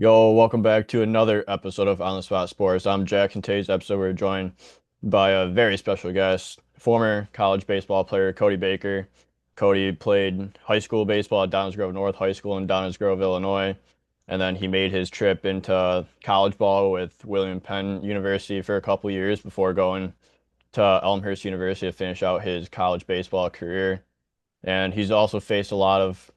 Yo, welcome back to another episode of On the Spot Sports. I'm Jack, and today's episode we're joined by a very special guest, former college baseball player Cody Baker. Cody played high school baseball at Downers Grove North High School in Downers Grove, Illinois, and then he made his trip into college ball with William Penn University for a couple years before going to Elmhurst University to finish out his college baseball career. And he's also faced a lot of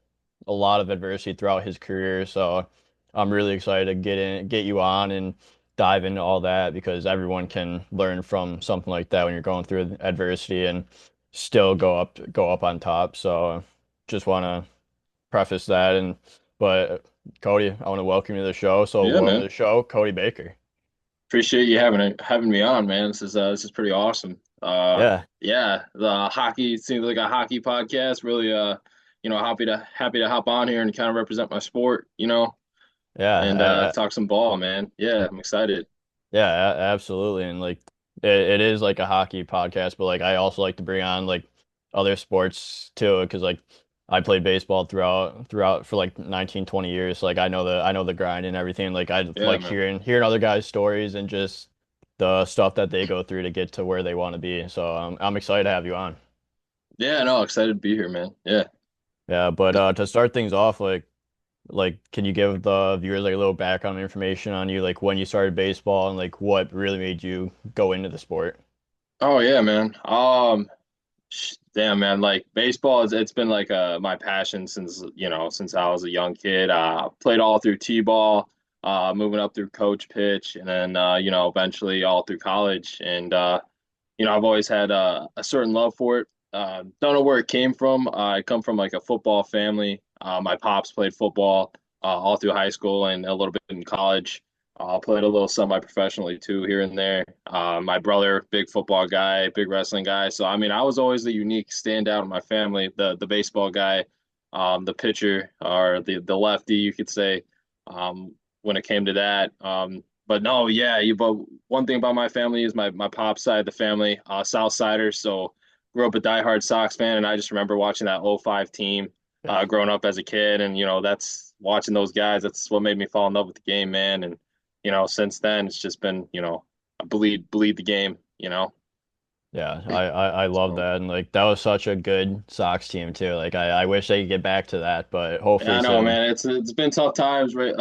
adversity throughout his career. So I'm really excited to get you on and dive into all that because everyone can learn from something like that when you're going through adversity and still go up on top. So just want to preface that but Cody, I want to welcome you to the show. So Yeah, welcome man. to the show, Cody Baker. Appreciate you having me on, man. This is pretty awesome. Yeah. Yeah, the hockey seems like a hockey podcast. Really, happy to hop on here and kind of represent my sport, and Yeah. talk some ball, man. Yeah, I'm excited. Yeah, absolutely. And like it is like a hockey podcast, but like I also like to bring on like other sports too, because like I played baseball throughout for like 19, 20 years. So, like I know the grind and everything. Like I Yeah, like man. hearing other guys' stories and just the stuff that they go through to get to where they want to be. So I'm excited to have you on. Yeah, no, excited to be here, man. Yeah. Yeah, but to start things off, like can you give the viewers like a little background information on you, like when you started baseball and like what really made you go into the sport? Oh yeah, man. Damn, man. Like baseball is it's been like my passion since I was a young kid. Played all through T-ball, moving up through coach pitch, and then eventually all through college. And I've always had a certain love for it. Don't know where it came from. I come from like a football family. My pops played football all through high school and a little bit in college. Played a little semi-professionally too here and there. My brother, big football guy, big wrestling guy. So I mean, I was always the unique standout in my family, the baseball guy, the pitcher or the lefty, you could say, when it came to that. But no, yeah, but one thing about my family is my pop's side of the family, South Siders. So grew up a diehard Sox fan, and I just remember watching that '05 team Yeah. growing up as a kid, and that's watching those guys. That's what made me fall in love with the game, man. And since then it's just been I bleed the game. Yeah, I love So that. And like that was such a good Sox team too. Like I wish they could get back to that, but yeah, hopefully I know, soon. man. It's been tough times, right?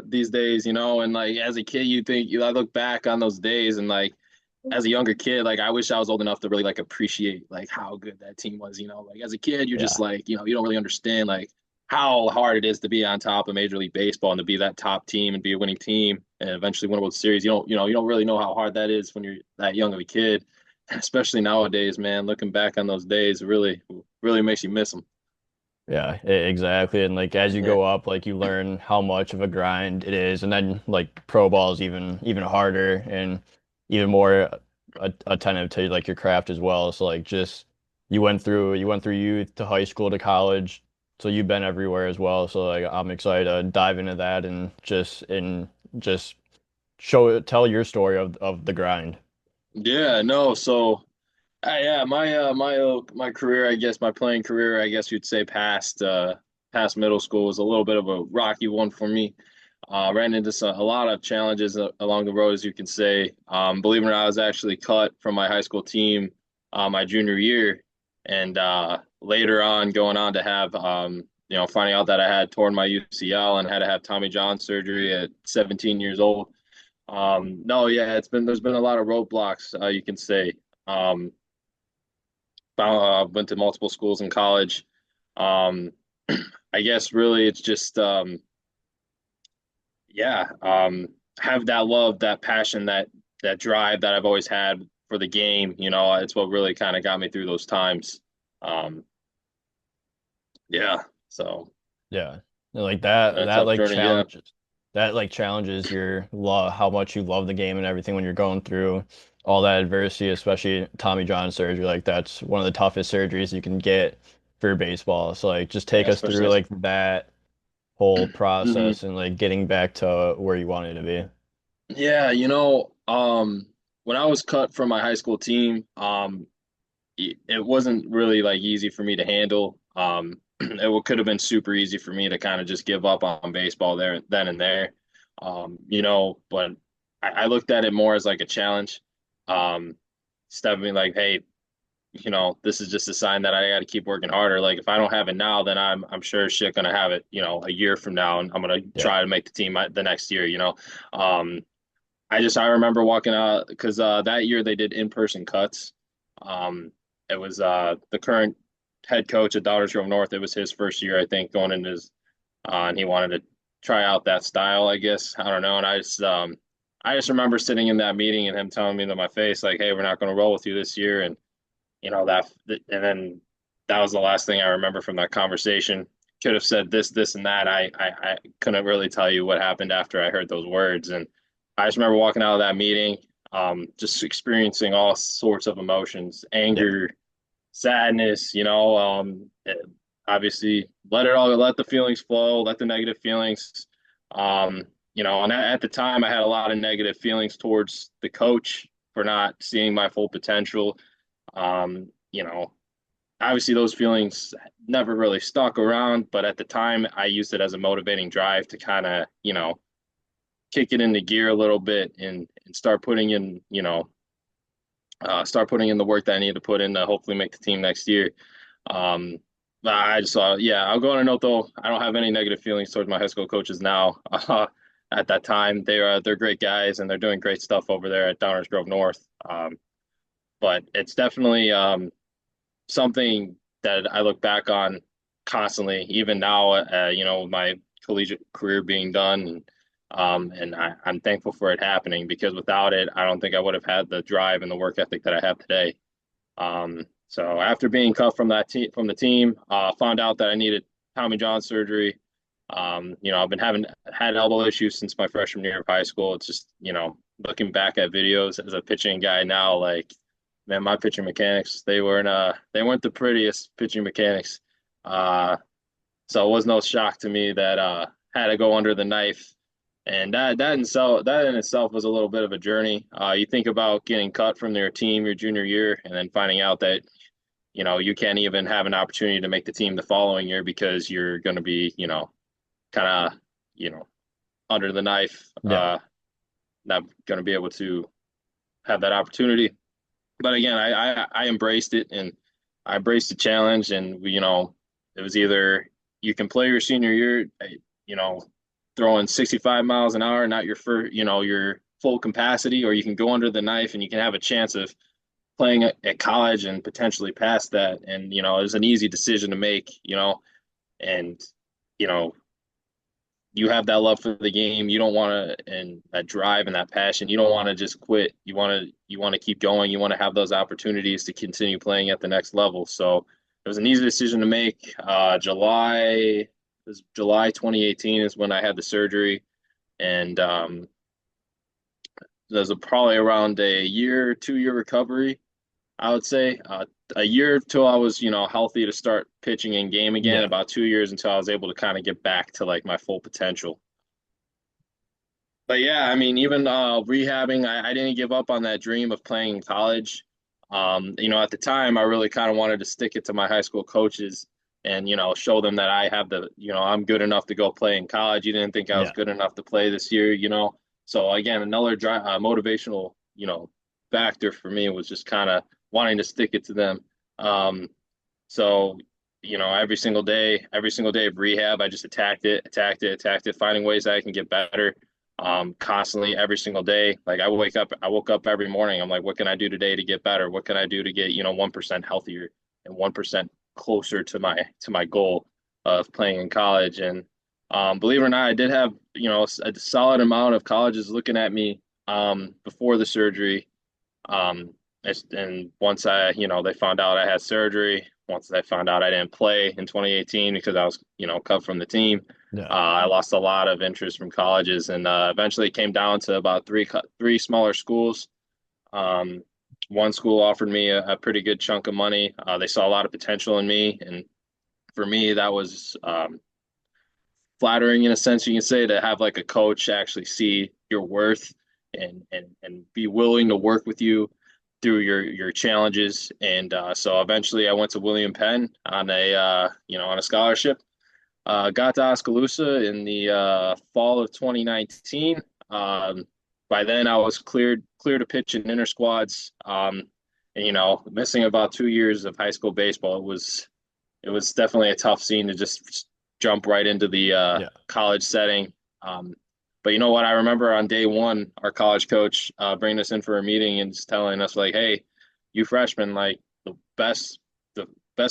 These days, and like as a kid, I look back on those days and like as a younger kid, like I wish I was old enough to really like appreciate like how good that team was. Like as a kid, you're just Yeah. like, you don't really understand like how hard it is to be on top of Major League Baseball and to be that top team and be a winning team and eventually win a World Series. You don't really know how hard that is when you're that young of a kid, especially nowadays, man. Looking back on those days, really makes you miss them. Yeah, exactly. And like as you Yeah, go up, like you learn how much of a grind it is, and then like pro ball is even harder and even more attentive to like your craft as well. So like just you went through youth to high school to college, so you've been everywhere as well. So like I'm excited to dive into that and just tell your story of the grind. yeah, no. So yeah, my career, I guess my playing career, I guess you'd say past middle school was a little bit of a rocky one for me. Ran into a lot of challenges along the road, as you can say. Believe it or not, I was actually cut from my high school team my junior year, and later on, going on to have finding out that I had torn my UCL and had to have Tommy John surgery at 17 years old. No, yeah, there's been a lot of roadblocks, you can say. Um, Went to multiple schools in college. Um, I guess really it's just yeah, have that love, that passion, that drive that I've always had for the game. It's what really kind of got me through those times. Um, yeah, so Yeah. Like that a that tough like journey. Yeah, challenges your love, how much you love the game and everything when you're going through all that adversity, especially Tommy John surgery. Like that's one of the toughest surgeries you can get for baseball. So like just take yeah, us through especially as like that whole Mhm. process and like getting back to where you wanted to be. Yeah, when I was cut from my high school team, it wasn't really like easy for me to handle. Could have been super easy for me to kind of just give up on baseball there then and there. But I looked at it more as like a challenge. Instead of being like, hey, this is just a sign that I got to keep working harder. Like if I don't have it now, then I'm sure shit gonna have it, a year from now, and I'm gonna Yeah. try to make the team the next year. Um, I remember walking out because that year they did in-person cuts. It was the current head coach at Downers Grove North. It was his first year, I think, going into his, and he wanted to try out that style, I guess. I don't know. And I just remember sitting in that meeting and him telling me to my face, like, "Hey, we're not going to roll with you this year." And and then that was the last thing I remember from that conversation. Could have said this, and that. I couldn't really tell you what happened after I heard those words. And I just remember walking out of that meeting, just experiencing all sorts of emotions, Yeah. anger, sadness, obviously let the feelings flow, let the negative feelings. And at the time I had a lot of negative feelings towards the coach for not seeing my full potential. Um, you know, Obviously those feelings never really stuck around, but at the time I used it as a motivating drive to kind of, kick it into gear a little bit and start putting in the work that I need to put in to hopefully make the team next year. Um, but I just saw, yeah, I'll go on a note though. I don't have any negative feelings towards my high school coaches now. At that time, they're great guys and they're doing great stuff over there at Downers Grove North. But it's definitely something that I look back on constantly, even now, with my collegiate career being done. I'm thankful for it happening because without it, I don't think I would have had the drive and the work ethic that I have today. So after being cut from the team, found out that I needed Tommy John surgery. I've been having had elbow issues since my freshman year of high school. It's just, looking back at videos as a pitching guy now, like, man, my pitching mechanics, they weren't the prettiest pitching mechanics. Uh, so it was no shock to me that had to go under the knife. And that in itself was a little bit of a journey. You think about getting cut from their team your junior year and then finding out that you can't even have an opportunity to make the team the following year because you're going to be, kind of, you know, under the knife, Yeah. not going to be able to have that opportunity. But again, I embraced it and I embraced the challenge. And it was either you can play your senior year, you know, throwing 65 miles an hour, not your full capacity, or you can go under the knife and you can have a chance of playing at college and potentially past that. And it was an easy decision to make. And you know you have that love for the game. You don't want to, and that drive and that passion. You don't want to just quit. You want to keep going. You want to have those opportunities to continue playing at the next level. So it was an easy decision to make. July 2018 is when I had the surgery, and there's probably around a year, 2 year recovery. I would say a year till I was, healthy to start pitching in game again. Yeah. About 2 years until I was able to kind of get back to like my full potential. But yeah, I mean, even rehabbing, I didn't give up on that dream of playing in college. At the time, I really kind of wanted to stick it to my high school coaches and, show them that I have I'm good enough to go play in college. You didn't think I was Yeah. good enough to play this year. So again, another motivational, factor for me was just kind of wanting to stick it to them. Um, so, every single day of rehab, I just attacked it, finding ways that I can get better, constantly every single day. Like I woke up every morning. I'm like, what can I do today to get better? What can I do to get, 1% healthier and 1% closer to my goal of playing in college? And believe it or not, I did have, a solid amount of colleges looking at me before the surgery. And once they found out I had surgery, once they found out I didn't play in 2018 because I was, cut from the team, Yeah. I lost a lot of interest from colleges, and eventually it came down to about three smaller schools. Um, One school offered me a pretty good chunk of money. They saw a lot of potential in me, and for me, that was flattering in a sense, you can say, to have like a coach actually see your worth and be willing to work with you through your challenges. And so eventually I went to William Penn on a scholarship. Got to Oskaloosa in the fall of 2019. Um, by then, I was clear to pitch in inter squads. And missing about 2 years of high school baseball, it was definitely a tough scene to just jump right into the Yeah. college setting. Um, but you know what? I remember on day one, our college coach bringing us in for a meeting and just telling us like, "Hey, you freshmen, like the best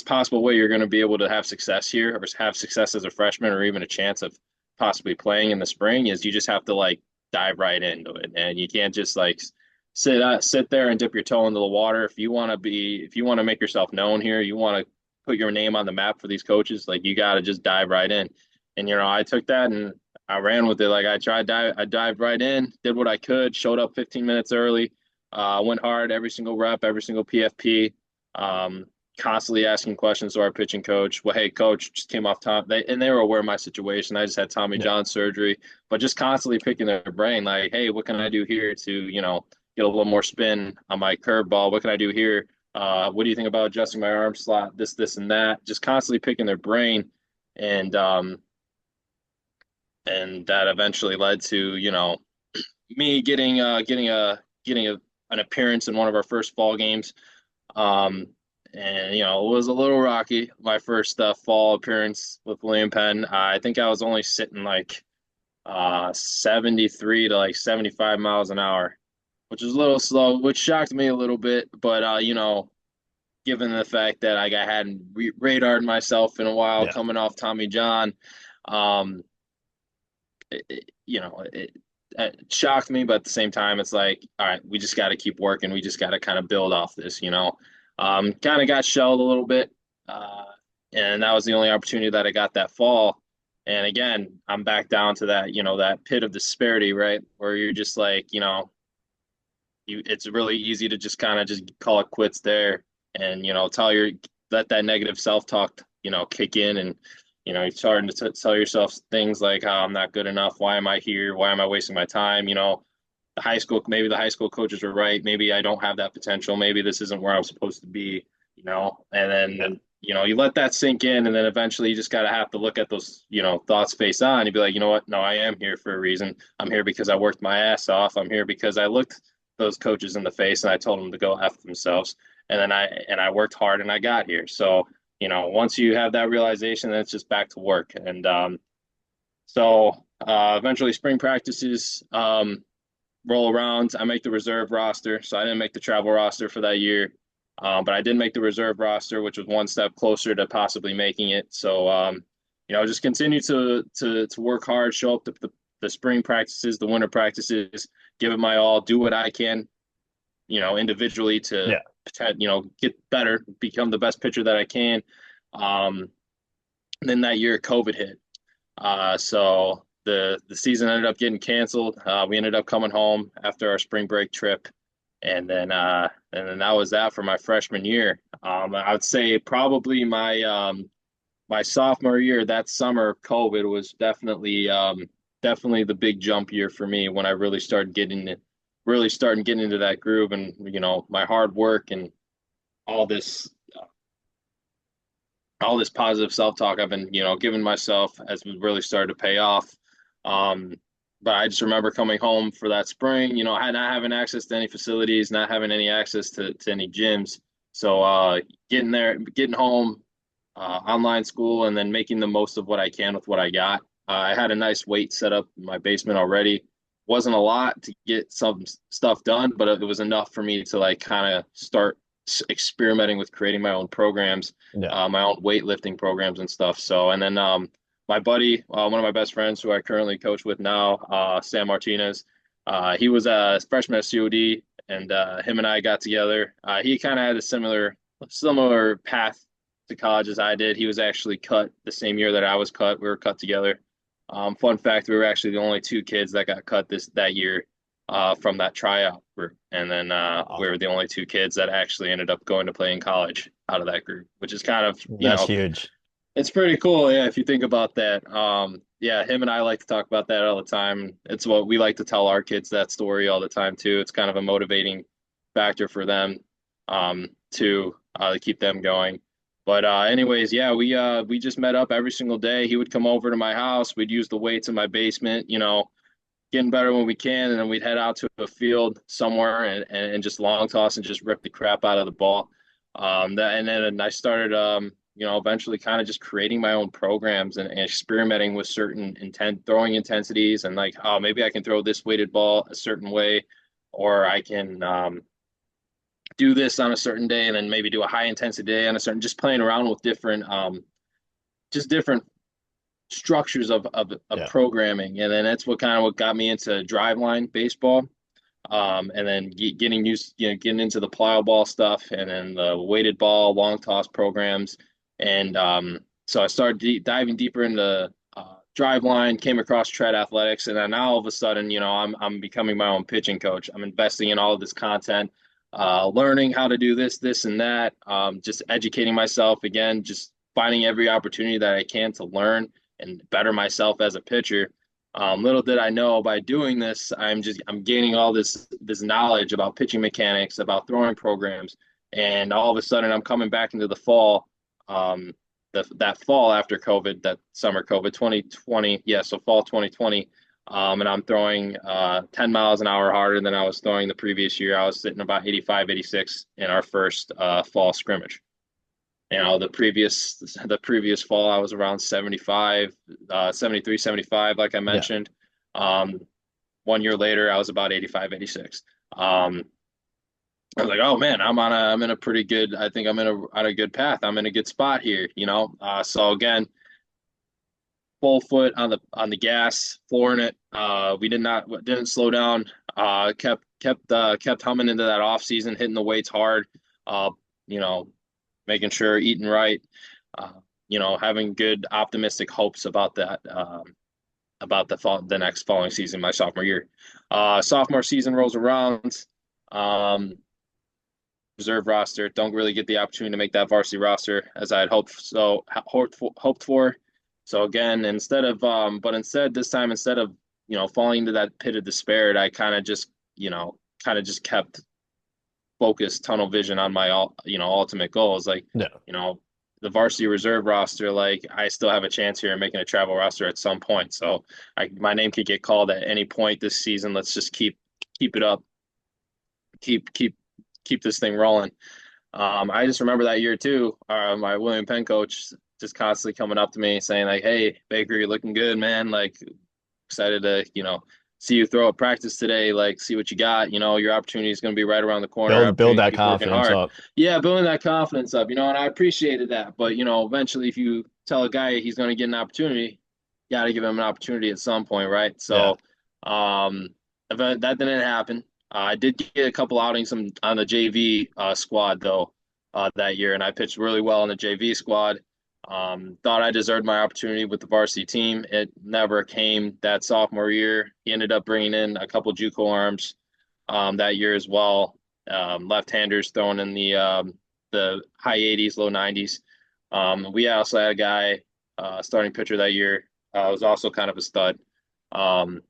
possible way you're going to be able to have success here, or have success as a freshman, or even a chance of possibly playing in the spring, is you just have to like dive right into it, and you can't just like sit there and dip your toe into the water. If you want to make yourself known here, you want to put your name on the map for these coaches, like you got to just dive right in." And I took that and I ran with it. Like I dived right in, did what I could, showed up 15 minutes early, went hard every single rep, every single PFP, um, constantly asking questions to our pitching coach. Well, hey, coach, just came off Tom. They were aware of my situation. I just had Tommy Yeah. John surgery, but just constantly picking their brain, like, hey, what can I do here to, get a little more spin on my curveball? What can I do here? What do you think about adjusting my arm slot? This, and that. Just constantly picking their brain, and that eventually led to me getting an appearance in one of our first fall games. Um, and it was a little rocky. My first fall appearance with William Penn. I think I was only sitting like 73 to like 75 miles an hour, which is a little slow, which shocked me a little bit. But given the fact that like I hadn't radared myself in a while, Yeah. coming off Tommy John, um, it shocked me, but at the same time, it's like, all right, we just got to keep working. We just got to kind of build off this. Kind of got shelled a little bit, uh, and that was the only opportunity that I got that fall. And again, I'm back down to that pit of disparity, right, where you're just like, it's really easy to just kind of just call it quits there, and let that negative self-talk kick in, and you're starting to tell yourself things like, "Oh, I'm not good enough. Why am I here? Why am I wasting my time?" Maybe the high school coaches are right. Maybe I don't have that potential. Maybe this isn't where I'm supposed to be. And Yeah. then you let that sink in, and then eventually you just gotta have to look at those thoughts face on and be like, you know what? No, I am here for a reason. I'm here because I worked my ass off. I'm here because I looked those coaches in the face and I told them to go F themselves. And then I worked hard and I got here. So, once you have that realization, then it's just back to work. And eventually spring practices roll around. I make the reserve roster. So I didn't make the travel roster for that year. But I did make the reserve roster, which was one step closer to possibly making it. So, just continue to work hard, show up to the spring practices, the winter practices, give it my all, do what I can, individually to Yeah. get better, become the best pitcher that I can. Um, and then that year, COVID hit. So the season ended up getting canceled. We ended up coming home after our spring break trip, and then that was that for my freshman year. I would say probably my sophomore year, that summer, COVID was definitely the big jump year for me when I really starting getting into that groove, and my hard work and all this all this positive self-talk I've been giving myself has really started to pay off. Um, but I just remember coming home for that spring, not having access to any facilities, not having any access to any gyms. So getting there, getting home, online school, and then making the most of what I can with what I got. I had a nice weight set up in my basement already. Wasn't a lot to get some stuff done, but it was enough for me to like kind of start experimenting with creating my own programs, Yeah. my own weightlifting programs and stuff. So, and then my buddy, one of my best friends who I currently coach with now, Sam Martinez, he was a freshman at COD, and him and I got together. He kind of had a similar path to college as I did. He was actually cut the same year that I was cut. We were cut together. Fun fact: we were actually the only two kids that got cut that year from that tryout group, and then we Wow. were the only two kids that actually ended up going to play in college out of that group, which is kind of That's huge. it's pretty cool, yeah, if you think about that. Yeah, him and I like to talk about that all the time. It's what we like to tell our kids that story all the time too. It's kind of a motivating factor for them to keep them going. But anyways, yeah, we just met up every single day. He would come over to my house. We'd use the weights in my basement, getting better when we can, and then we'd head out to a field somewhere and just long toss and just rip the crap out of the ball. And then I started, eventually kind of just creating my own programs and experimenting with certain throwing intensities and like, oh, maybe I can throw this weighted ball a certain way, or I can do this on a certain day and then maybe do a high intensity day on a certain, just playing around with different structures of Yeah. programming. And then that's what got me into driveline baseball. And then getting used, getting into the plyo ball stuff and then the weighted ball, long toss programs. And so I started diving deeper into drive line, came across tread athletics, and then now all of a sudden, I'm becoming my own pitching coach. I'm investing in all of this content, learning how to do this, and that, just educating myself again, just finding every opportunity that I can to learn and better myself as a pitcher. Little did I know by doing this, I'm gaining all this knowledge about pitching mechanics, about throwing programs, and all of a sudden I'm coming back into the fall, that fall after COVID, that summer COVID 2020, yeah, so fall 2020, and I'm throwing 10 miles an hour harder than I was throwing the previous year. I was sitting about 85, 86 in our first fall scrimmage. The previous fall I was around 75, 73, 75, like I Yeah. mentioned. Um, 1 year later I was about 85, 86. I was like, oh man, I'm in a pretty good, I think I'm on a good path. I'm in a good spot here. So again, full foot on the gas, flooring it. We didn't slow down. Kept humming into that off season, hitting the weights hard. Uh, you know, making sure eating right. Uh, having good optimistic hopes about that. About the next following season, my sophomore year. Sophomore season rolls around. Um, Reserve roster. Don't really get the opportunity to make that varsity roster as I had hoped for. So again, instead this time, instead of falling into that pit of despair, I kind of just kept focused, tunnel vision on my ultimate goals. Like Yeah. you know the varsity reserve roster. Like I still have a chance here in making a travel roster at some point. So my name could get called at any point this season. Let's just keep it up, keep keep this thing rolling. I just remember that year too. My William Penn coach just constantly coming up to me saying like, "Hey, Baker, you're looking good, man. Like, excited to see you throw at practice today. Like, see what you got. Your opportunity is going to be right around the corner. Build Opportunity to that keep working confidence hard. up. Yeah, building that confidence up. And I appreciated that. But eventually, if you tell a guy he's going to get an opportunity, you got to give him an opportunity at some point, right? Yeah. So, um, that didn't happen. I did get a couple outings on the JV squad though that year, and I pitched really well in the JV squad. Thought I deserved my opportunity with the varsity team. It never came that sophomore year. He ended up bringing in a couple JUCO arms that year as well. Left-handers throwing in the high 80s, low 90s. We also had a guy, starting pitcher that year, was also kind of a stud. Um,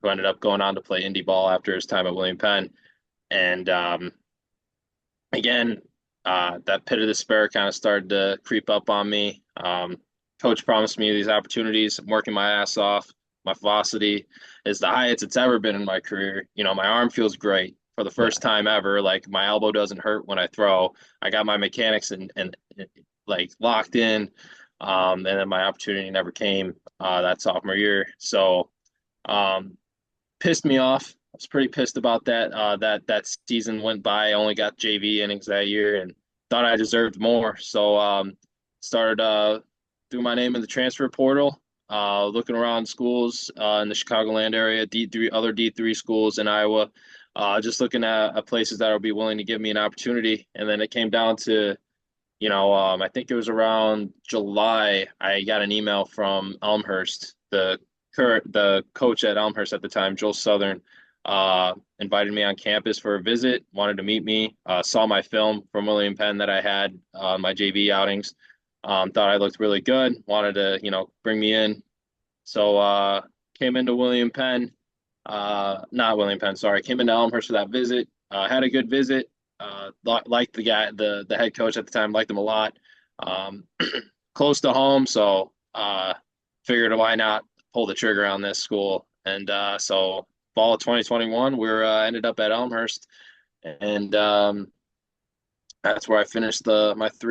who ended up going on to play indie ball after his time at William Penn. And again, that pit of despair kind of started to creep up on me. Coach promised me these opportunities. I'm working my ass off. My velocity is the highest it's ever been in my career. My arm feels great for the Yeah. first time ever. Like my elbow doesn't hurt when I throw. I got my mechanics and like locked in. And then my opportunity never came that sophomore year. So um, pissed me off. I was pretty pissed about that. That season went by. I only got JV innings that year and thought I deserved more. So started threw my name in the transfer portal. Looking around schools in the Chicagoland area, D3, other D3 schools in Iowa. Just looking at places that would be willing to give me an opportunity. And then it came down to, I think it was around July. I got an email from Elmhurst, the coach at Elmhurst at the time, Joel Southern, invited me on campus for a visit, wanted to meet me, saw my film from William Penn that I had, my JV outings, thought I looked really good, wanted to, bring me in. So came into William Penn, not William Penn, sorry, came into Elmhurst for that visit, had a good visit, liked the guy, the head coach at the time, liked him a lot. um, close to home. So figured why not pull the trigger on this school. And so fall of 2021, we're ended up at Elmhurst, and that's where I finished the rest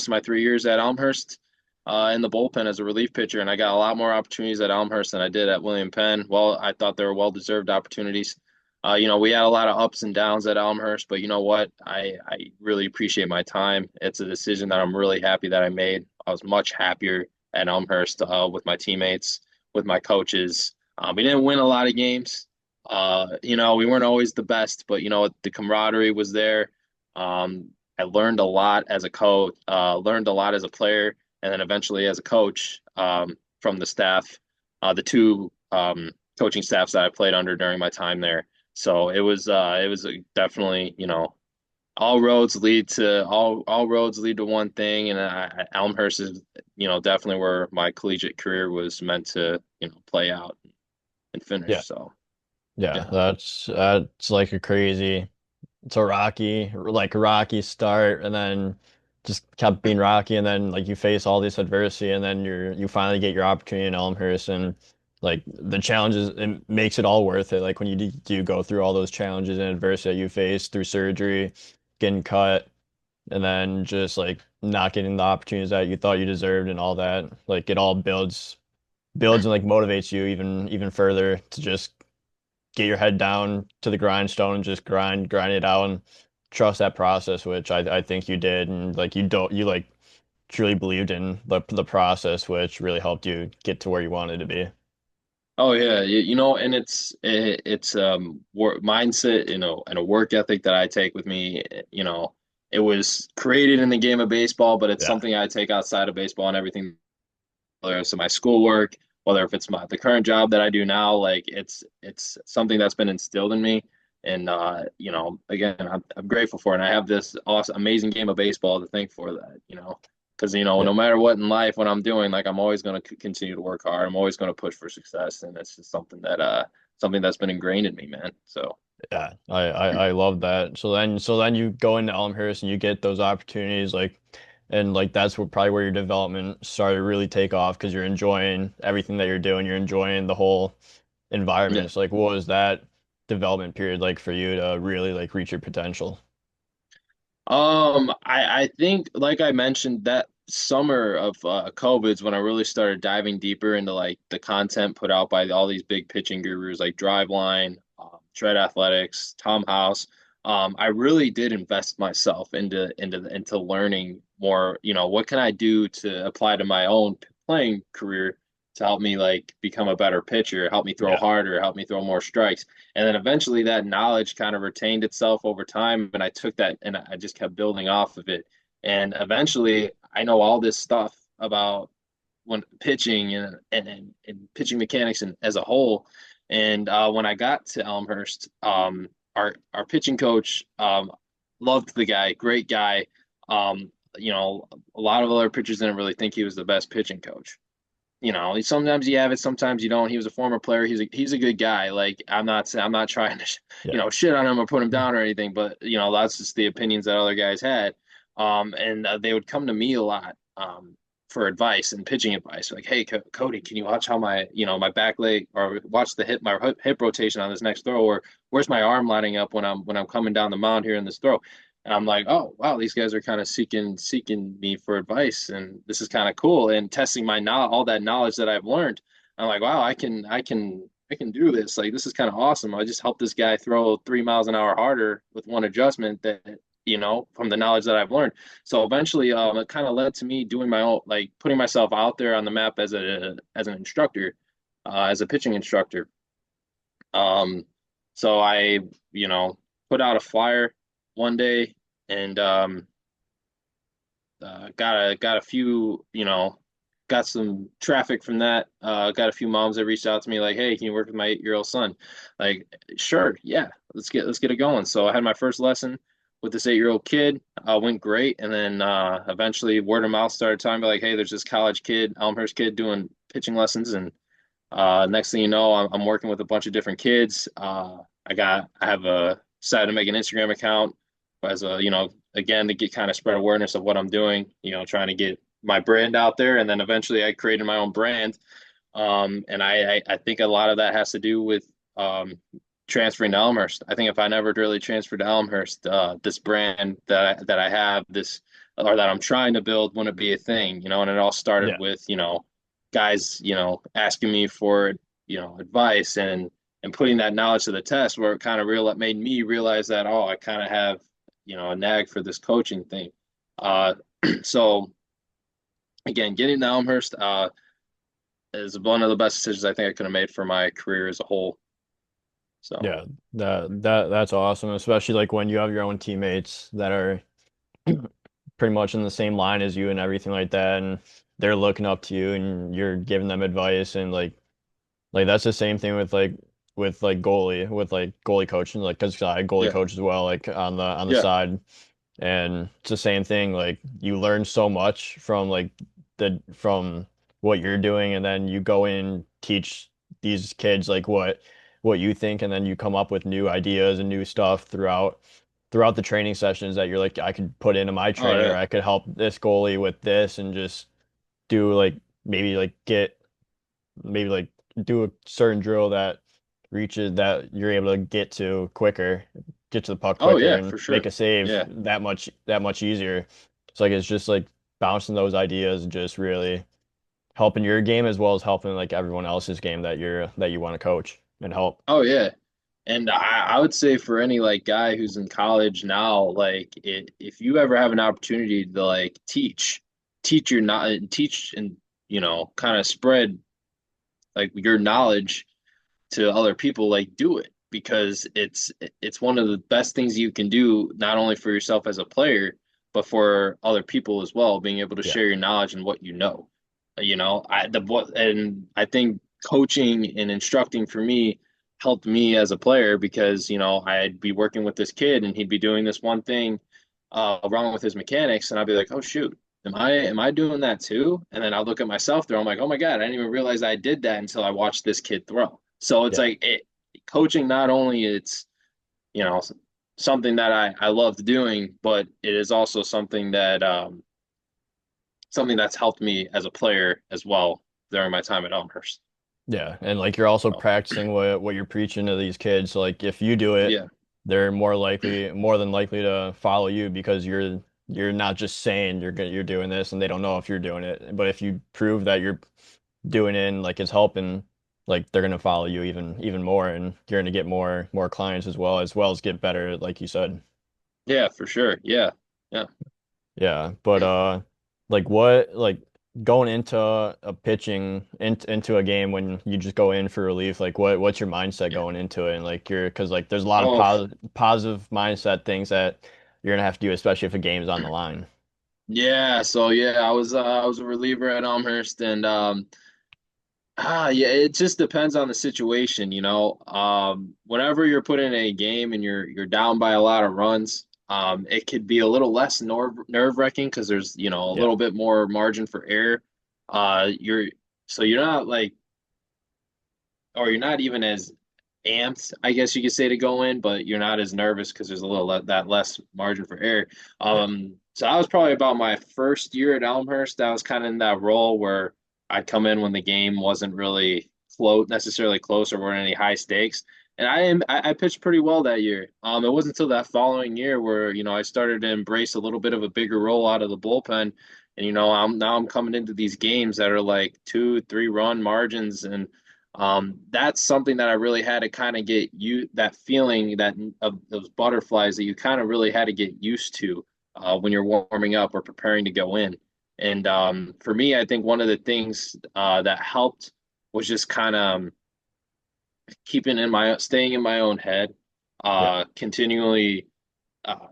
of my 3 years at Elmhurst in the bullpen as a relief pitcher, and I got a lot more opportunities at Elmhurst than I did at William Penn. Well, I thought they were well-deserved opportunities. We had a lot of ups and downs at Elmhurst, but you know what? I really appreciate my time. It's a decision that I'm really happy that I made. I was much happier at Elmhurst with my teammates, with my coaches. We didn't win a lot of games. We weren't always the best, but the camaraderie was there. I learned a lot as a coach, learned a lot as a player, and then eventually as a coach from the staff, the two coaching staffs that I played under during my time there. So it was definitely all roads lead to one thing, and Elmhurst is definitely where my collegiate career was meant to play out and Yeah. finish. So Yeah, yeah. that's like a crazy. It's a rocky start, and then just kept being rocky, and then like you face all this adversity, and then you finally get your opportunity in Elmhurst, and like the challenges, it makes it all worth it. Like when you do go through all those challenges and adversity that you face through surgery, getting cut, and then just like not getting the opportunities that you thought you deserved and all that, like it all builds and like motivates you even further to just get your head down to the grindstone and just grind it out and trust that process, which I think you did. And like you like truly believed in the process, which really helped you get to where you wanted to be. Oh yeah, and it's work mindset, and a work ethic that I take with me. It was created in the game of baseball, but it's Yeah. something I take outside of baseball and everything, whether it's my schoolwork, whether if it's the current job that I do now, like it's something that's been instilled in me. And again, I'm grateful for it. And I have this awesome, amazing game of baseball to thank for that, because Yeah. no matter what in life, what I'm doing, like I'm always going to continue to work hard. I'm always going to push for success, and it's just something that's been ingrained in me, man. So Yeah, I love that. So then you go into Elmhurst and you get those opportunities and like that's probably where your development started to really take off because you're enjoying everything that you're doing. You're enjoying the whole yeah. environment. So like what was that development period like for you to really like reach your potential? I think like I mentioned that summer of COVID is when I really started diving deeper into like the content put out by all these big pitching gurus like Driveline, Tread Athletics, Tom House. I really did invest myself into learning more. What can I do to apply to my own playing career to help me like become a better pitcher, help me throw Yeah. harder, help me throw more strikes. And then eventually that knowledge kind of retained itself over time. And I took that and I just kept building off of it. And eventually I know all this stuff about when pitching and pitching mechanics and as a whole. And when I got to Elmhurst, our pitching coach loved the guy, great guy. A lot of other pitchers didn't really think he was the best pitching coach. Sometimes you have it, sometimes you don't. He was a former player. He's a good guy. Like I'm not trying to Yeah. shit on him or put him down or anything, but that's just the opinions that other guys had. And they would come to me a lot for advice and pitching advice. Like, hey, Cody, can you watch how my back leg or watch my hip rotation on this next throw, or where's my arm lining up when I'm coming down the mound here in this throw? And I'm like, oh wow, these guys are kind of seeking me for advice, and this is kind of cool. And testing my knowledge, all that knowledge that I've learned, I'm like, wow, I can do this. Like this is kind of awesome. I just helped this guy throw 3 miles an hour harder with one adjustment that from the knowledge that I've learned. So eventually, it kind of led to me doing my own, like putting myself out there on the map as an instructor, as a pitching instructor. Um, so I, put out a flyer one day and got a few, got some traffic from that. Got a few moms that reached out to me like, "Hey, can you work with my 8-year-old son?" Like, sure, yeah, let's get it going. So I had my first lesson with this 8-year-old kid. Went great, and then eventually word of mouth started telling me like, "Hey, there's this college kid, Elmhurst kid, doing pitching lessons," and next thing you know, I'm working with a bunch of different kids. I have decided to make an Instagram account as a, again, to get kind of spread awareness of what I'm doing, trying to get my brand out there. And then eventually I created my own brand. And I think a lot of that has to do with transferring to Elmhurst. I think if I never really transferred to Elmhurst, this brand that I have, this or that I'm trying to build, wouldn't be a thing, and it all started Yeah. with, guys, asking me for, advice and putting that knowledge to the test where it kind of made me realize that, oh, I kind of have, a knack for this coaching thing. Uh, so again, getting to Elmhurst, is one of the best decisions I think I could have made for my career as a whole. So Yeah, that's awesome, especially like when you have your own teammates that are pretty much in the same line as you and everything like that, and they're looking up to you and you're giving them advice and like that's the same thing with like goalie coaching, like because I goalie yeah, coach as well, like on the yeah. side, and it's the same thing. Like you learn so much from like the from what you're doing, and then you go in teach these kids like what you think, and then you come up with new ideas and new stuff throughout the training sessions that you're like I could put into my Oh training, or yeah. I could help this goalie with this, and just do like maybe like get maybe like do a certain drill that reaches that you're able to get to quicker, get to the puck Oh quicker yeah, and for make sure. a save Yeah. that much easier. It's like it's just like bouncing those ideas and just really helping your game as well as helping like everyone else's game that you want to coach and help. Oh yeah. And I would say for any like guy who's in college now, like if you ever have an opportunity to like teach your not teach and kind of spread like your knowledge to other people, like do it because it's one of the best things you can do, not only for yourself as a player, but for other people as well, being able to Yeah. share your knowledge and what you know. And I think coaching and instructing for me helped me as a player because, I'd be working with this kid and he'd be doing this one thing wrong with his mechanics, and I'd be like, oh shoot. Am I doing that too? And then I'll look at myself there. I'm like, oh my God, I didn't even realize I did that until I watched this kid throw. So it's Yeah. like coaching not only it's you know something that I loved doing, but it is also something that's helped me as a player as well during my time at Elmhurst. Yeah, and like you're also So, practicing what you're preaching to these kids. So, like if you do it, yeah, they're more than likely to follow you because you're not just saying you're doing this and they don't know if you're doing it. But if you prove that you're doing it and like it's helping, like they're gonna follow you even more, and you're gonna get more clients as well as get better, like you said. yeah, for sure, yeah, yeah. Yeah, but like what like going into a into a game when you just go in for relief, like what's your mindset Yeah. going into it? And like you're because like there's a lot of Oh, positive mindset things that you're gonna have to do, especially if a game's on the line. yeah. So yeah, I was a reliever at Elmhurst, and yeah, it just depends on the situation. Whenever you're put in a game and you're down by a lot of runs, it could be a little less nerve-wracking because there's, a Yeah, little bit more margin for error. You're so you're not like, or you're not even as amped, I guess you could say, to go in, but you're not as nervous because there's a little that less margin for error. yeah, So I was probably about my first year at Elmhurst. I was kind of in that role where I'd come in when the game wasn't really necessarily close or weren't any high stakes. And I pitched pretty well that year. It wasn't until that following year where, I started to embrace a little bit of a bigger role out of the bullpen. And, I'm coming into these games that are like 2, 3 run margins, and that's something that I really had to kind of get you that feeling that of those butterflies that you kind of really had to get used to when you're warming up or preparing to go in. And for me, I think one of the things that helped was just kind of staying in my own head, yeah, continually uh,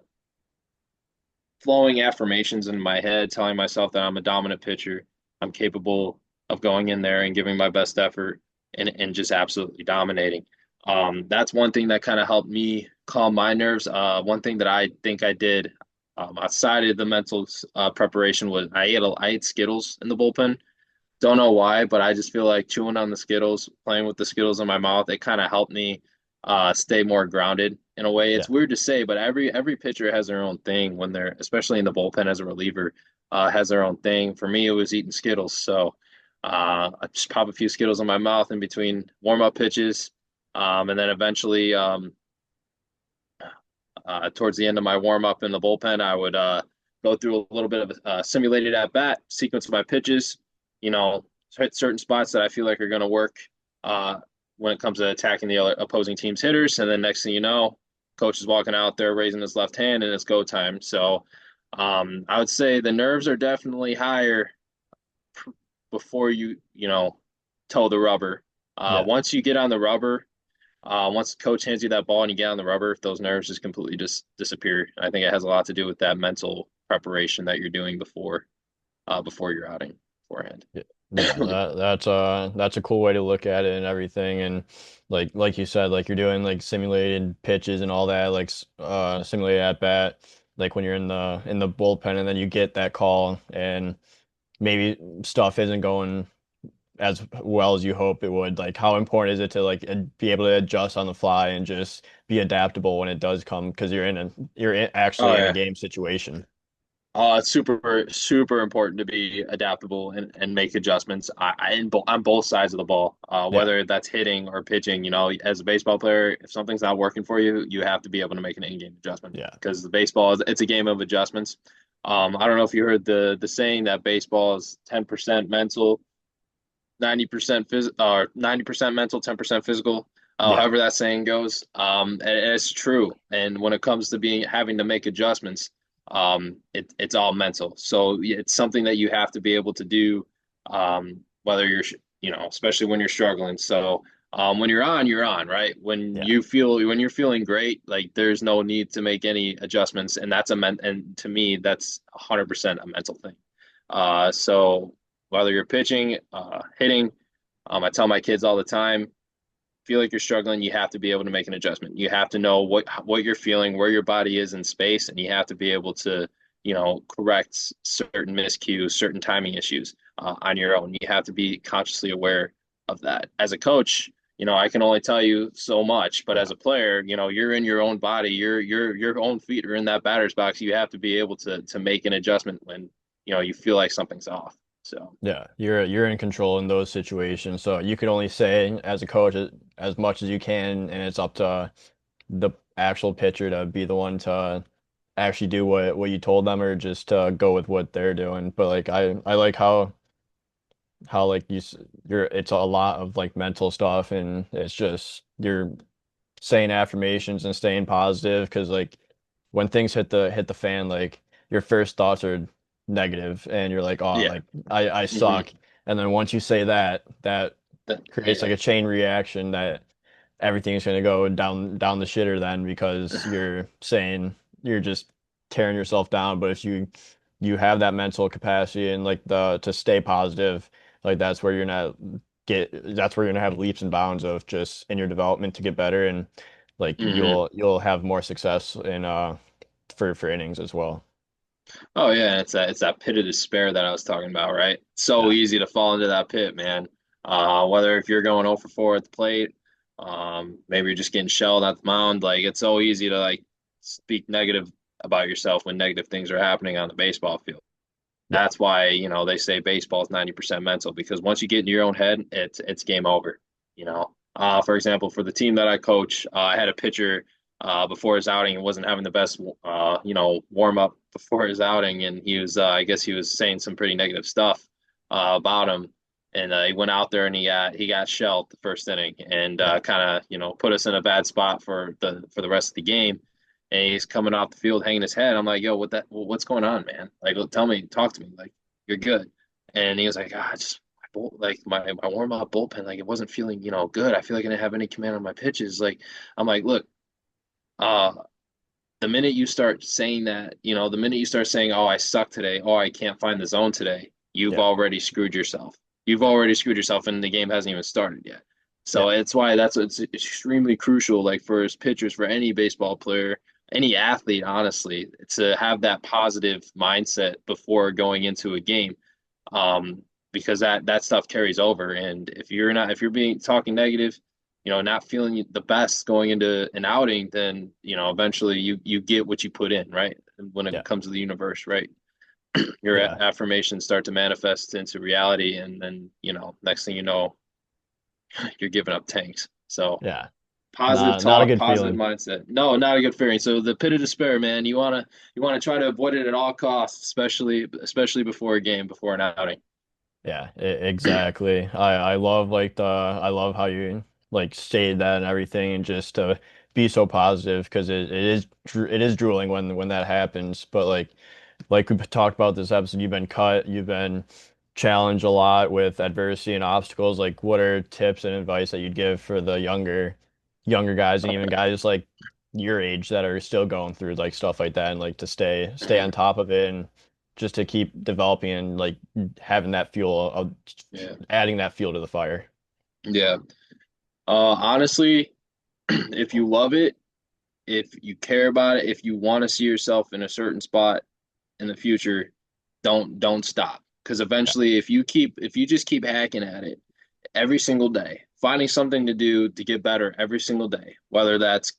flowing affirmations in my head, telling myself that I'm a dominant pitcher. I'm capable of going in there and giving my best effort and just absolutely dominating. That's one thing that kind of helped me calm my nerves. One thing that I think I did outside of the mental preparation was I ate Skittles in the bullpen. Don't know why, but I just feel like chewing on the Skittles, playing with the Skittles in my mouth, it kind of helped me stay more grounded in a way. Yeah. It's weird to say, but every pitcher has their own thing when they're, especially in the bullpen as a reliever, has their own thing. For me, it was eating Skittles. So I just pop a few Skittles in my mouth in between warm up pitches. And then eventually, towards the end of my warm up in the bullpen, I would go through a little bit of a simulated at bat, sequence of my pitches, you know, hit certain spots that I feel like are going to work uh, when it comes to attacking the other opposing team's hitters. And then next thing you know, coach is walking out there raising his left hand and it's go time. So I would say the nerves are definitely higher before you toe the rubber. Yeah. Once you get on the rubber, once the coach hands you that ball and you get on the rubber, those nerves just completely just disappear. I think it has a lot to do with that mental preparation that you're doing before your outing beforehand. Yeah, yeah, that's a cool way to look at it and everything. And like you said, like you're doing like simulated pitches and all that, like simulated at bat, like when you're in the bullpen and then you get that call and maybe stuff isn't going as well as you hope it would. Like how important is it to like be able to adjust on the fly and just be adaptable when it does come because Oh actually in a yeah. game situation. It's super important to be adaptable and make adjustments. On both sides of the ball, Yeah, whether that's hitting or pitching. You know, as a baseball player, if something's not working for you, you have to be able to make an in-game adjustment yeah, because the baseball is it's a game of adjustments. I don't know if you heard the saying that baseball is 10% mental, 90% or 90% mental, 10% physical. yeah, However that saying goes, and it's true. And when it comes to being having to make adjustments, it's all mental. So it's something that you have to be able to do, whether especially when you're struggling. So when you're on, right? yeah, When you're feeling great, like there's no need to make any adjustments, and and to me, that's 100% a mental thing. So whether you're pitching, hitting, I tell my kids all the time, feel like you're struggling, you have to be able to make an adjustment. You have to know what you're feeling, where your body is in space, and you have to be able to, correct certain miscues, certain timing issues on your own. You have to be consciously aware of that. As a coach, I can only tell you so much, but yeah. as a player, you're in your own body, your own feet are in that batter's box. You have to be able to make an adjustment when, you feel like something's off. So, Yeah, you're in control in those situations. So you can only say as a coach as much as you can, and it's up to the actual pitcher to be the one to actually do what you told them or just to go with what they're doing. But like I like how like you're it's a lot of like mental stuff and it's just you're saying affirmations and staying positive because like when things hit the fan, like your first thoughts are negative and you're like, oh, yeah. like I Hmm. suck. And then once you say that, that creates Yeah. like a chain reaction that everything's gonna go down the shitter then because you're saying you're just tearing yourself down. But if you have that mental capacity and like the to stay positive, like that's where you're gonna have leaps and bounds of just in your development to get better and like Hmm. you'll have more success in for innings as well. Oh yeah, and it's that pit of despair that I was talking about, right? So Yeah. easy to fall into that pit, man. Whether if you're going 0 for 4 at the plate, maybe you're just getting shelled at the mound, like it's so easy to like speak negative about yourself when negative things are happening on the baseball field. Yeah. That's why, they say baseball is 90% mental because once you get in your own head, it's game over, you know. For example, for the team that I coach, I had a pitcher before his outing and wasn't having the best warm up before his outing and he was I guess he was saying some pretty negative stuff about him and he went out there and he got shelled the first inning and Yeah. kind of, put us in a bad spot for the rest of the game and he's coming off the field hanging his head. I'm like, yo, what's going on, man? Like, tell me, talk to me. Like, you're good. And he was like, just my warm up bullpen, like it wasn't feeling, good. I feel like I didn't have any command on my pitches. Like, I'm like, look, uh, the minute you start saying that, the minute you start saying, oh, I suck today, oh, I can't find the zone today, you've Yeah. already screwed yourself. You've Yeah. already screwed yourself, and the game hasn't even started yet. Yeah. So it's why it's extremely crucial, like for his pitchers, for any baseball player, any athlete, honestly, to have that positive mindset before going into a game, um, because that stuff carries over. And if you're being talking negative, not feeling the best going into an outing, then, eventually you get what you put in, right? When Yeah. it comes to the universe, right? Your Yeah. affirmations start to manifest into reality, and then, next thing you know, you're giving up tanks. So Yeah. positive Not a talk, good positive feeling. mindset. No, not a good feeling. So the pit of despair, man, you wanna try to avoid it at all costs, especially before a game, before an outing. Yeah, exactly. I love like I love how you like stated that and everything, and just to be so positive, because it is drooling when that happens. But like we talked about this episode, you've been cut, you've been challenged a lot with adversity and obstacles. Like, what are tips and advice that you'd give for the younger guys, and even guys like your age that are still going through like stuff like that, and like to stay on top of it, and just to keep developing and like having that fuel of Yeah. adding that fuel to the fire. Yeah. Honestly, if you love it, if you care about it, if you want to see yourself in a certain spot in the future, don't stop. Because Yeah, eventually, if you just keep hacking at it every single day, finding something to do to get better every single day, whether that's,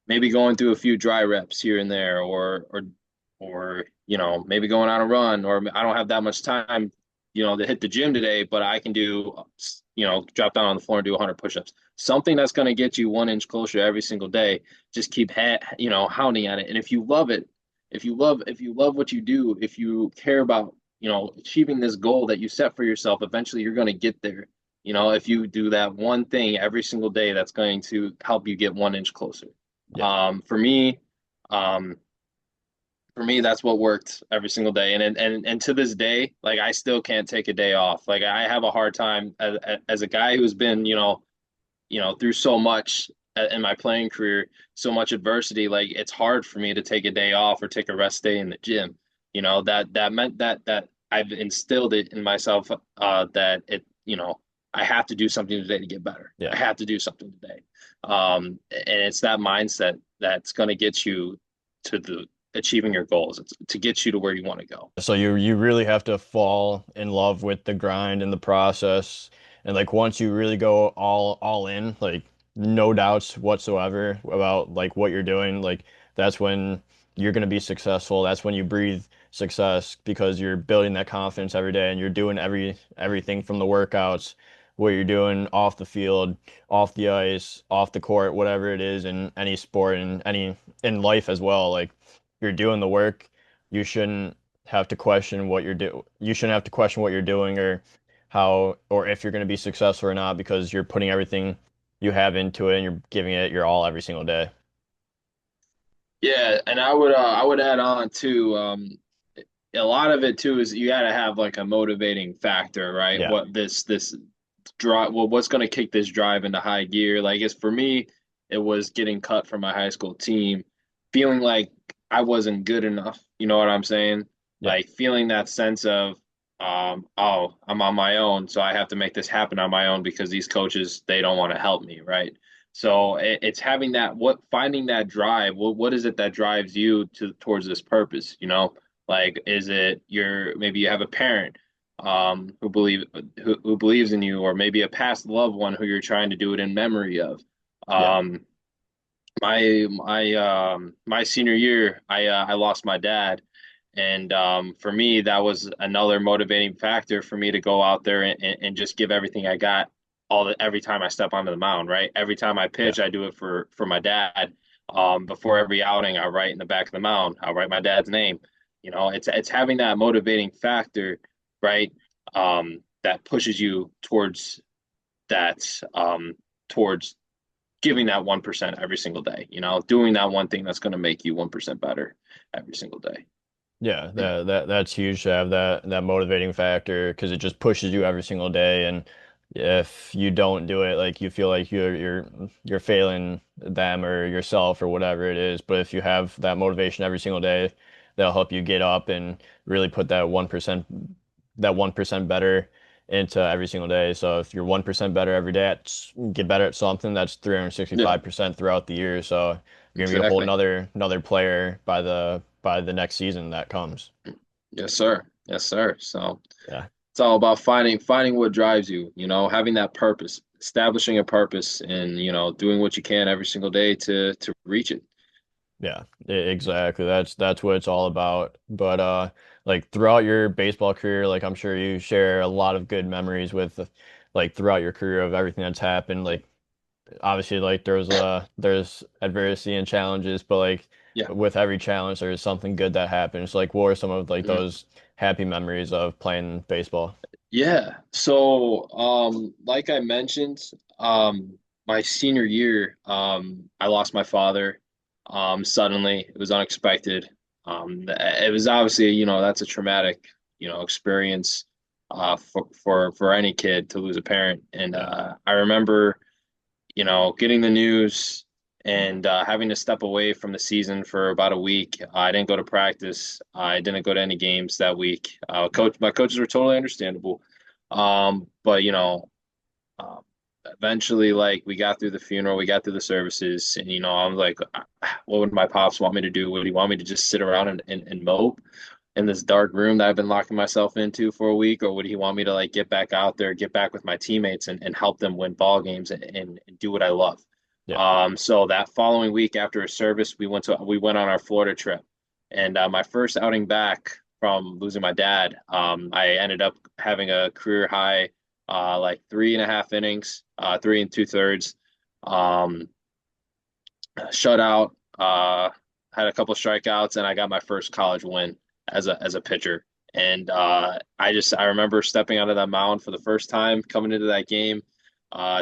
maybe going through a few dry reps here and there, or maybe going on a run, or I don't have that much time, to hit the gym today, but I can do, drop down on the floor and do 100 push-ups. Something that's going to get you 1 inch closer every single day. Just keep hounding at it. And if you love it, if you love what you do, if you care about, achieving this goal that you set for yourself, eventually you're going to get there. If you do that one thing every single day, that's going to help you get 1 inch closer. yeah. For me, um, that's what worked every single day. And to this day, like, I still can't take a day off. Like, I have a hard time as a guy who's been, through so much in my playing career, so much adversity. Like, it's hard for me to take a day off or take a rest day in the gym. That meant that I've instilled it in myself, that I have to do something today to get better. I Yeah. have to do something today. And it's that mindset that's going to get you to the achieving your goals. It's to get you to where you want to go. So you really have to fall in love with the grind and the process. And like once you really go all in, like no doubts whatsoever about like what you're doing, like that's when you're going to be successful. That's when you breathe success, because you're building that confidence every day, and you're doing everything from the workouts, what you're doing off the field, off the ice, off the court, whatever it is in any sport and any in life as well. Like you're doing the work. You shouldn't have to question what you shouldn't have to question what you're doing, or how, or if you're going to be successful or not, because you're putting everything you have into it, and you're giving it your all every single day. Yeah, and I would add on too. A lot of it too is you got to have like a motivating factor, right? Yeah. What this drive, well, what's going to kick this drive into high gear? Like, it's for me, it was getting cut from my high school team, feeling like I wasn't good enough. You know what I'm saying? Yeah. Like, feeling that sense of, oh, I'm on my own, so I have to make this happen on my own because these coaches, they don't want to help me, right? So it's having that, finding that drive. What is it that drives you towards this purpose? Like, is it maybe you have a parent, who believes in you, or maybe a past loved one who you're trying to do it in memory of. Yeah. Um, my senior year, I lost my dad, and for me, that was another motivating factor for me to go out there and just give everything I got, every time I step onto the mound, right? Every time I Yeah. pitch, I do it for my dad. Before every outing, I write in the back of the mound, I write my dad's name. It's having that motivating factor, right? That pushes you that, towards giving that 1% every single day, doing that one thing that's going to make you 1% better every single day. Yeah, that's huge to have that motivating factor, because it just pushes you every single day. And if you don't do it, like you feel like you're failing them or yourself or whatever it is. But if you have that motivation every single day, that'll help you get up and really put that 1% better into every single day. So if you're 1% better every day, get better at something, that's Yeah, 365% throughout the year. So you're gonna be a whole exactly. another player by the next season that comes. Yes, sir. Yes, sir. So, Yeah. It's all about finding what drives you, having that purpose, establishing a purpose and, doing what you can every single day to reach it. Yeah, exactly. That's what it's all about. But like throughout your baseball career, like I'm sure you share a lot of good memories with like throughout your career of everything that's happened. Like obviously like there's adversity and challenges, but like Yeah. with every challenge there's something good that happens. Like what are some of like Mhm. those happy memories of playing baseball? Yeah. So, like I mentioned, my senior year, I lost my father, suddenly. It was unexpected. It was obviously, that's a traumatic, experience, for any kid to lose a parent. And Yeah. I remember, getting the news and having to step away from the season for about a week. I didn't go to practice. I didn't go to any games that week. Yeah. My coaches were totally understandable. But um, eventually, like we got through the funeral, we got through the services, and I'm like, what would my pops want me to do? Would he want me to just sit around and mope in this dark room that I've been locking myself into for a week, or would he want me to like get back out there, get back with my teammates and help them win ball games and do what I love? Yeah. So that following week after a service, we went on our Florida trip, and my first outing back from losing my dad, I ended up having a career high, like 3.5 innings, 3 2/3, um, shutout, had a couple strikeouts, and I got my first college win as a pitcher. And I remember stepping out of that mound for the first time, coming into that game.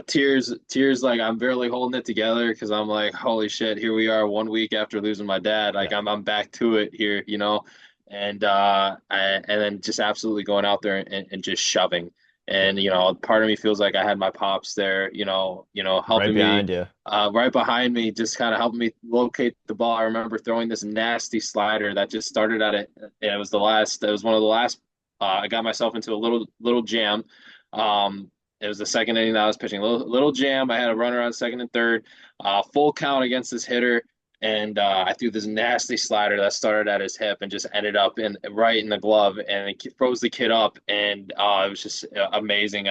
Tears like I'm barely holding it together because I'm like, holy shit, here we are 1 week after losing my dad. Like Yeah. I'm back to it here, and and then just absolutely going out there and just shoving. Yeah. And part of me feels like I had my pops there, Right helping me, behind you. right behind me, just kind of helping me locate the ball. I remember throwing this nasty slider that just started at it. It was the last. It was one of the last. I got myself into a little jam. It was the second inning that I was pitching. Little jam. I had a runner on second and third. Full count against this hitter, and I threw this nasty slider that started at his hip and just ended up in right in the glove, and it froze the kid up, and it was just amazing.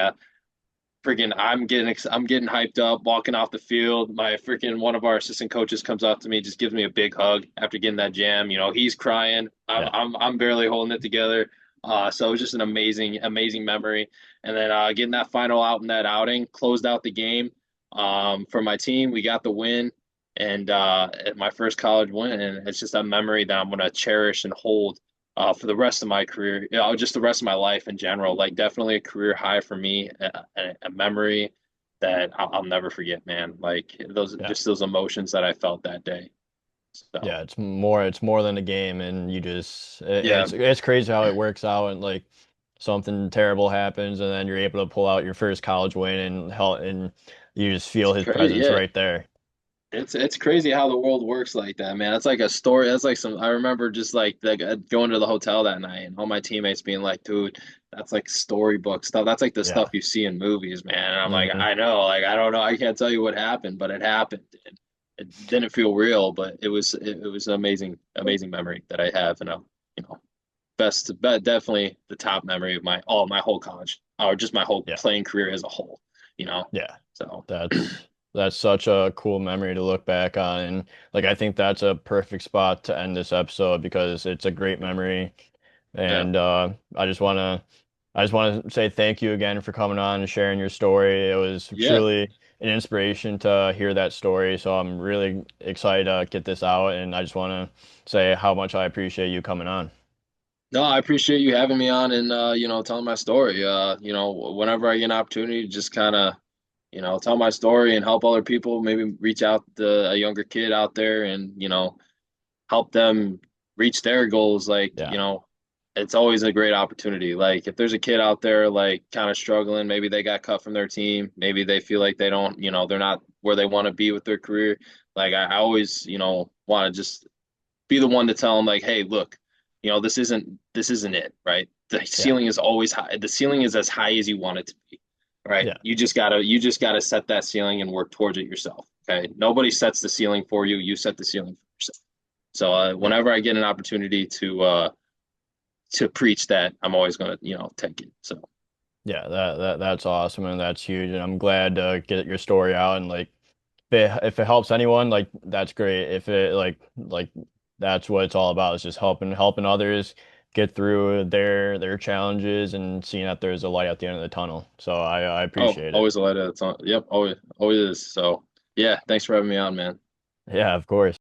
Freaking I'm getting hyped up walking off the field. My freaking one of our assistant coaches comes up to me, just gives me a big hug after getting that jam. He's crying. I'm Yeah. I'm I'm barely holding it together. So it was just an amazing memory. And then getting that final out in that outing closed out the game for my team. We got the win and my first college win, and it's just a memory that I'm gonna cherish and hold for the rest of my career, just the rest of my life in general. Like definitely a career high for me, a memory that I'll never forget, man. Like Yeah. just those emotions that I felt that day. So Yeah, it's more than a game, and you just yeah, it's crazy how it works out, and like something terrible happens, and then you're able to pull out your first college win and help, and you just feel it's his crazy. presence Yeah, right there. it's crazy how the world works like that, man. It's like a story. That's like some. I remember just like going to the hotel that night and all my teammates being like, "Dude, that's like storybook stuff. That's like the stuff Yeah. you see in movies, man." And I'm like, Hmm. "I know. Like I don't know. I can't tell you what happened, but it happened. And it didn't feel real, but it was an amazing memory that I have, and you know, definitely the top memory of my whole college or just my whole Yeah. playing career as a whole. You know, Yeah. so That's such a cool memory to look back on, and like I think that's a perfect spot to end this episode because it's a great memory. yeah, And I just want to say thank you again for coming on and sharing your story. It was yeah. truly an inspiration to hear that story. So I'm really excited to get this out, and I just want to say how much I appreciate you coming on. No, I appreciate you having me on and telling my story. Whenever I get an opportunity to just kind of, tell my story and help other people, maybe reach out to a younger kid out there and, help them reach their goals, like, Yeah, it's always a great opportunity. Like if there's a kid out there like kind of struggling, maybe they got cut from their team, maybe they feel like they don't, they're not where they want to be with their career. Like I always, want to just be the one to tell them like, hey, look, this isn't it, right? The yeah, ceiling is always high. The ceiling is as high as you want it to be, right? yeah, You just gotta set that ceiling and work towards it yourself. Okay, nobody sets the ceiling for you. You set the ceiling for yourself. So yeah. whenever I get an opportunity to preach that, I'm always gonna take it. So Yeah, that's awesome and that's huge, and I'm glad to get your story out and like if it helps anyone, like that's great. If it like that's what it's all about, is just helping others get through their challenges and seeing that there's a light at the end of the tunnel. So I Oh, appreciate it. always a light at the tunnel. Yep, always is. So yeah, thanks for having me on, man. Yeah, of course.